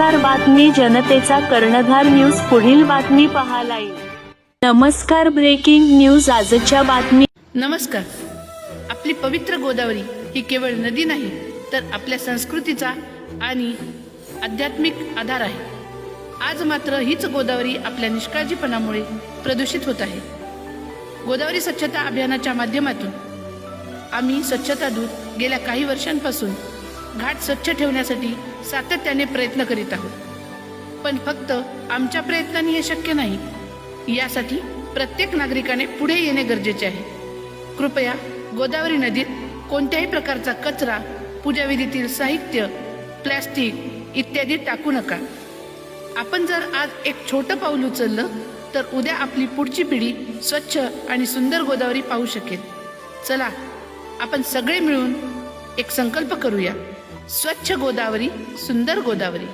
नमस्कार, बातमी जनतेचा कर्णधार न्यूज पुढील बातमी पहा लाईव्ह. नमस्कार, ब्रेकिंग न्यूज आजच्या बातमी. नमस्कार. आपली पवित्र गोदावरी ही केवळ नदी नाही तर आपल्या संस्कृतीचा आणि आध्यात्मिक आधार आहे. आज मात्र हीच गोदावरी आपल्या निष्काळजीपणामुळे प्रदूषित होत आहे. गोदावरी स्वच्छता अभियानाच्या माध्यमातून आम्ही स्वच्छता दूत गेल्या काही वर्षांपासून घाट स्वच्छ ठेवण्यासाठी सातत्याने प्रयत्न करीत आहोत. पण फक्त आमच्या प्रयत्नांनी हे शक्य नाही. यासाठी प्रत्येक नागरिकाने पुढे येणे गरजेचे आहे. कृपया गोदावरी नदीत कोणत्याही प्रकारचा कचरा, पूजाविधीतील साहित्य, प्लॅस्टिक इत्यादी टाकू नका. आपण जर आज एक छोटं पाऊल उचललं तर उद्या आपली पुढची पिढी स्वच्छ आणि सुंदर गोदावरी पाहू शकेल. चला, आपण सगळे मिळून एक संकल्प करूया. स्वच्छ गोदावरी, सुंदर गोदावरी.